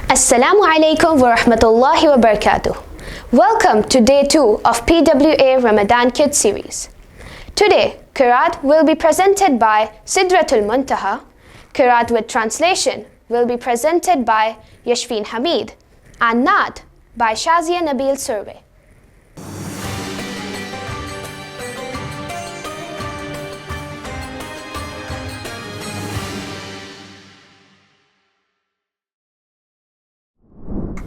Assalamu alaikum wa rahmatullahi wa barakatuh. Welcome to day 2 of PWA Ramadan Kids series. Today, Qiraat will be presented by Sidratul Muntaha. Qiraat with translation will be presented by Yashfeen Hamid and Naat by Shazia Nabil Survey.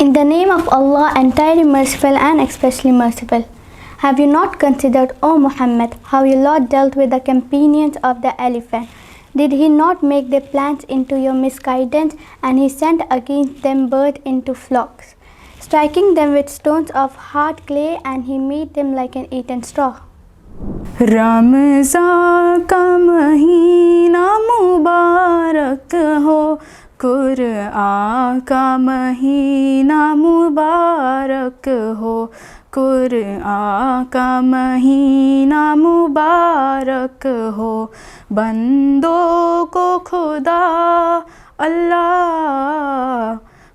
In the name of Allah, entirely merciful and especially merciful. Have you not considered, O Muhammad, how your Lord dealt with the companions of the elephant? Did he not make their plans into your misguidance, and he sent against them birds into flocks, striking them with stones of hard clay, and he made them like an eaten straw? Ramzan का महीना मुबारक हो, कुरआन का महीना मुबारक हो, कुरआन का महीना मुबारक हो, बंदों को खुदा अल्लाह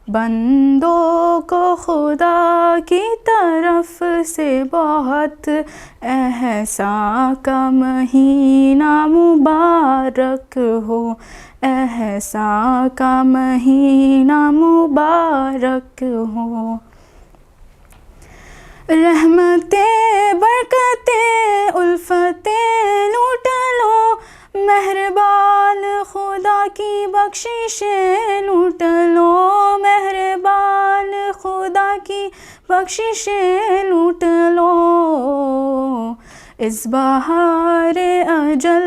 बंदों को खुदा की तरफ से बहुत एहसान का महीना मुबारक हो, एहसान का महीना मुबारक हो। रहमतें बरकतें उल्फतें लूट लो, मेहरबान खुदा की बख्शिशें लूट लो, मेहरबान खुदा की बख्शिशें लूट लो। इस बहारे अजल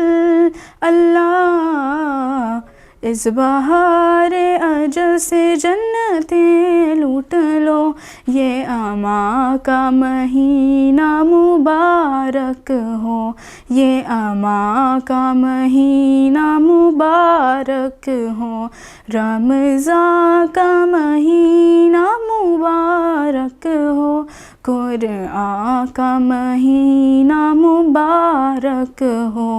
अल्लाह, इस बहारे अजल से जन्नतें लूट लो, ये अमा का महीना मुबारक हो, ये अमा का महीना मुबारक हो, रमज़ान का महीना मुबारक हो, कुरआन का महीना मुबारक हो,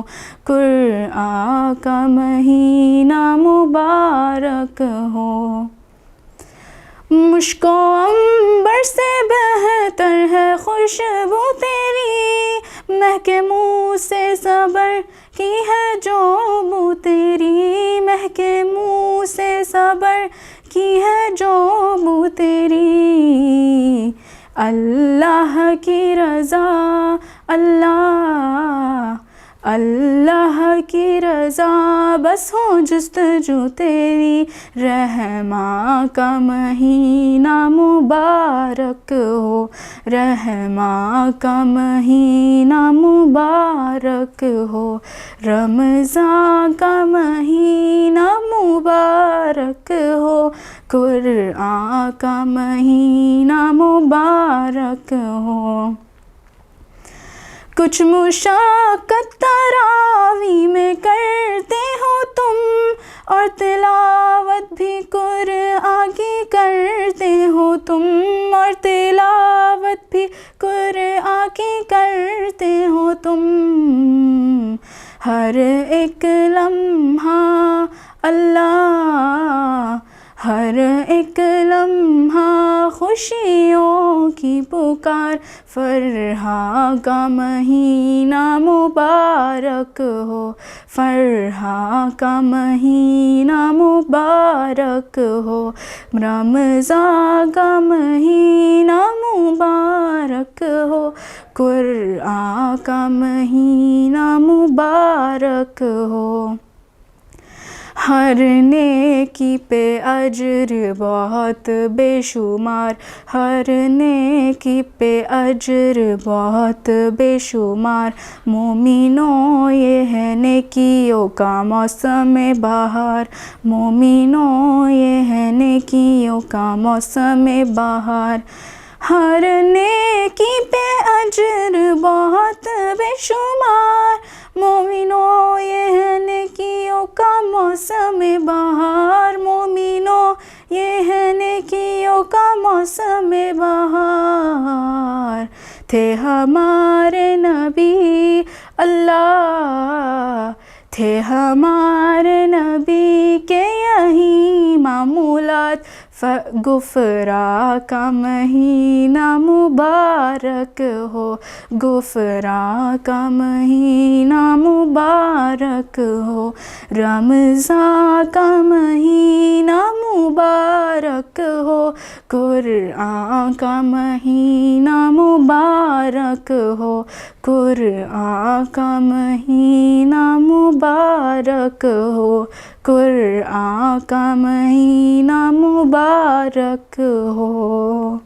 कुरआन का महीना मुबारक हो। मुश्को अंबर से बेहतर है खुशबू तेरी, महके मुँह से सबर की है जो बू तेरी, महके मुँह से सबर की है जो बू तेरी। अल्लाह की रज़ा अल्लाह, अल्लाह की रज़ा बस हो जुस्तजू तेरी, रहमान का महीना मुबारक हो, रहमान का महीना मुबारक हो, रमज़ान का महीना मुबारक हो, कुरआन का महीना मुबारक हो। कुछ मुशक्क़त और तिलावत भी कुरआन की करते हो तुम, और तिलावत भी कुरआन की करते हो तुम। हर एक लम्हा अल्लाह, हर एक लम्हा खुशियों की पुकार। फरहा का महीना मुबारक हो, फरहा का महीना मुबारक हो, रमज़ान का महीना मुबारक हो, कुरआन का महीना मुबारक हो। हर नेकी पे अजर बहुत बेशुमार, हर नेकी पे अजर बहुत बेशुमार। मोमिनों ये है नेकियों का मौसम बहार, मोमिनों ये है नेकियों का मौसम बहार। हर नेकी पे अजर बहुत बेशुमार, मोमिनों ये है नेकियों का मौसम बहार, मोमिनों ये है नेकियों का मौसम बहार। थे हमारे नबी अल्लाह, थे हमारे नबी के यही मामूलात। गुफरा का महीना मुबारक हो, गुफरा का महीना मुबारक हो, रमज़ान का महीना मुबारक हो, कुरआन का महीना मुबारक हो, कुरआन का महीना मुबारक हो, कुरआन का महीना मुबारक हो।